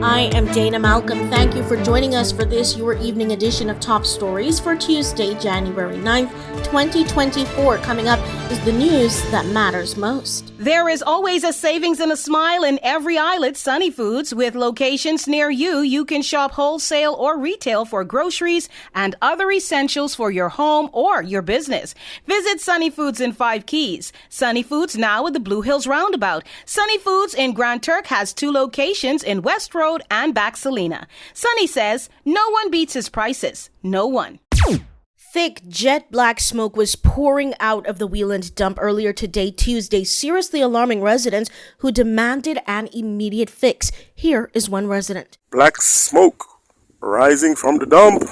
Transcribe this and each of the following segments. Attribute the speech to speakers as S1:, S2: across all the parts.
S1: I am Dana Malcolm. Thank you for joining us for this, your evening edition of Top Stories for Tuesday, January 9th, 2024. Coming up is the news that matters most.
S2: There is always a savings and a smile in every islet. Sunny Foods, with locations near you, you can shop wholesale or retail for groceries and other essentials for your home or your business. Visit Sunny Foods in Five Keys. Sunny Foods now at the Blue Hills Roundabout. Sunny Foods in Grand Turk has 2 locations in West Road and back Salina. Sunny says no one beats his prices. No one.
S1: Thick jet black smoke was pouring out of the Wheeland dump earlier today, Tuesday, seriously alarming residents who demanded an immediate fix. Here is one resident.
S3: Black smoke rising from the dump.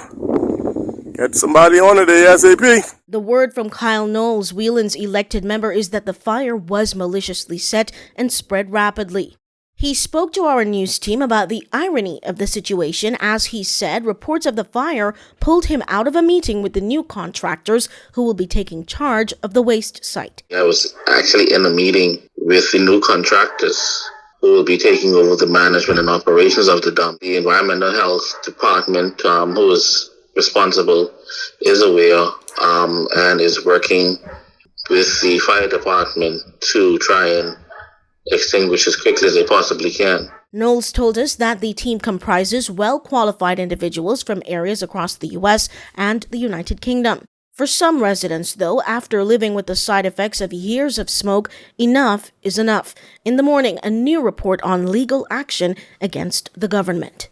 S3: Get somebody on it ASAP.
S1: The word from Kyle Knowles, Wheeland's elected member, is that the fire was maliciously set and spread rapidly. He spoke to our news team about the irony of the situation. As he said, reports of the fire pulled him out of a meeting with the new contractors who will be taking charge of the waste site.
S4: I was actually in a meeting with the new contractors who will be taking over the management and operations of the dump. The Environmental Health Department, who is responsible, is aware and is working with the fire department to try and extinguish as quickly as they possibly can.
S1: Knowles told us that the team comprises well-qualified individuals from areas across the U.S. and the United Kingdom. For some residents, though, after living with the side effects of years of smoke, enough is enough. In the morning, a new report on legal action against the government.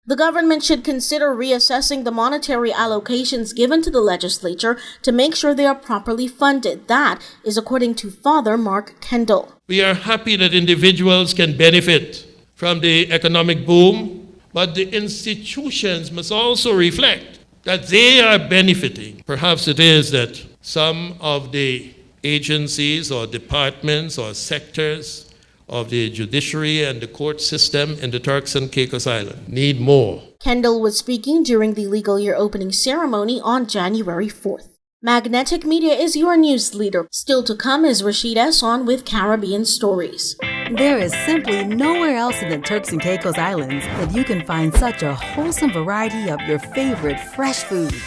S1: The government should consider reassessing the monetary allocations given to the legislature to make sure they are properly funded. That is according to Father Mark Kendall.
S5: We are happy that individuals can benefit from the economic boom, but the institutions must also reflect that they are benefiting. Perhaps it is that some of the agencies or departments or sectors of the judiciary and the court system in the Turks and Caicos Islands need more.
S1: Kendall was speaking during the legal year opening ceremony on January 4th. Magnetic Media is your news leader. Still to come is Rashid S. on with Caribbean Stories.
S6: There is simply nowhere else in the Turks and Caicos Islands that you can find such a wholesome variety of your favorite fresh foods.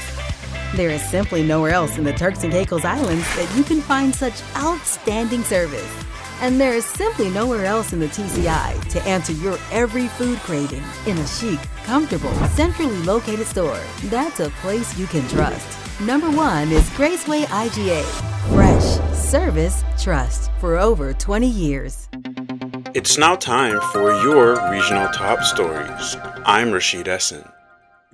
S6: There is simply nowhere else in the Turks and Caicos Islands that you can find such outstanding service. And there is simply nowhere else in the TCI to answer your every food craving in a chic, comfortable, centrally located store. That's a place you can trust. Number 1 is Graceway IGA. Fresh, service, trust for over 20 years.
S7: It's now time for your regional top stories. I'm Rashid Essen.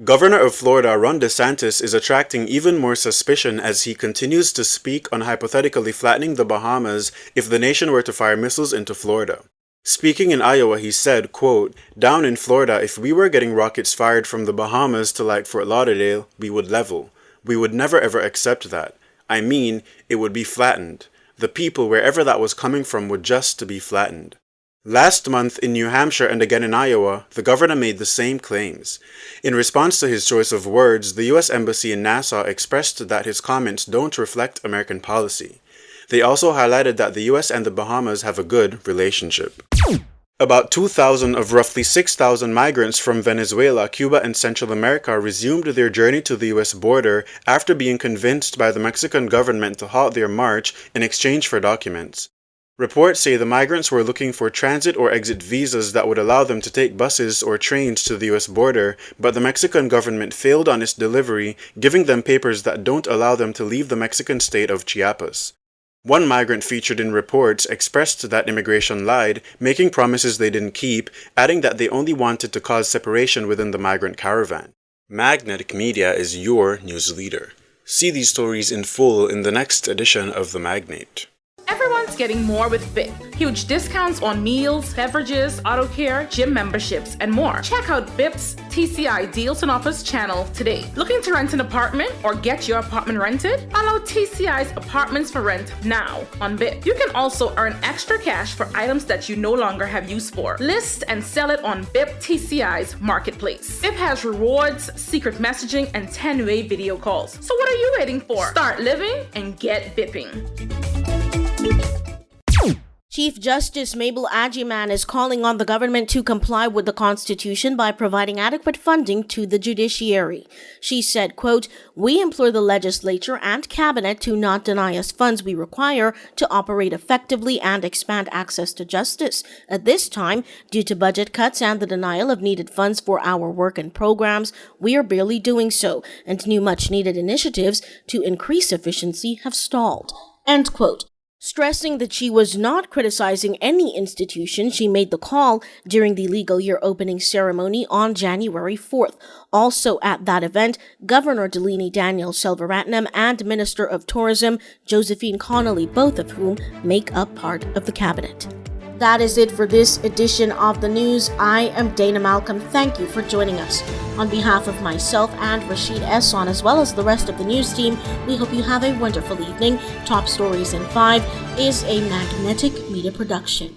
S7: Governor of Florida Ron DeSantis is attracting even more suspicion as he continues to speak on hypothetically flattening the Bahamas if the nation were to fire missiles into Florida. Speaking in Iowa, he said, quote, "Down in Florida, if we were getting rockets fired from the Bahamas to like Fort Lauderdale, we would level. We would never ever accept that. I mean, it would be flattened. The people, wherever that was coming from, would just to be flattened." Last month in New Hampshire and again in Iowa, the governor made the same claims. In response to his choice of words, the U.S. Embassy in Nassau expressed that his comments don't reflect American policy. They also highlighted that the U.S. and the Bahamas have a good relationship. About 2,000 of roughly 6,000 migrants from Venezuela, Cuba, and Central America resumed their journey to the U.S. border after being convinced by the Mexican government to halt their march in exchange for documents. Reports say the migrants were looking for transit or exit visas that would allow them to take buses or trains to the U.S. border, but the Mexican government failed on its delivery, giving them papers that don't allow them to leave the Mexican state of Chiapas. One migrant featured in reports expressed that immigration lied, making promises they didn't keep, adding that they only wanted to cause separation within the migrant caravan. Magnetic Media is your news leader. See these stories in full in the next edition of The Magnate.
S8: Everyone's getting more with BIP. Huge discounts on meals, beverages, auto care, gym memberships, and more. Check out BIP's TCI Deals and Offers channel today. Looking to rent an apartment or get your apartment rented? Allow TCI's Apartments for Rent now on BIP. You can also earn extra cash for items that you no longer have use for. List and sell it on BIP TCI's marketplace. BIP has rewards, secret messaging, and 10-way video calls. So what are you waiting for? Start living and get BIPing.
S1: Chief Justice Mabel Agyman is calling on the government to comply with the Constitution by providing adequate funding to the judiciary. She said, quote, "We implore the legislature and cabinet to not deny us funds we require to operate effectively and expand access to justice. At this time, due to budget cuts and the denial of needed funds for our work and programs, we are barely doing so, and new much-needed initiatives to increase efficiency have stalled." End quote. Stressing that she was not criticizing any institution, she made the call during the legal year opening ceremony on January 4th. Also at that event, Governor Delini Daniel Selvaratnam and Minister of Tourism Josephine Connolly, both of whom make up part of the cabinet. That is it for this edition of the news. I am Dana Malcolm. Thank you for joining us. On behalf of myself and Rashid Esson, as well as the rest of the news team, we hope you have a wonderful evening. Top Stories in 5 is a Magnetic Media production.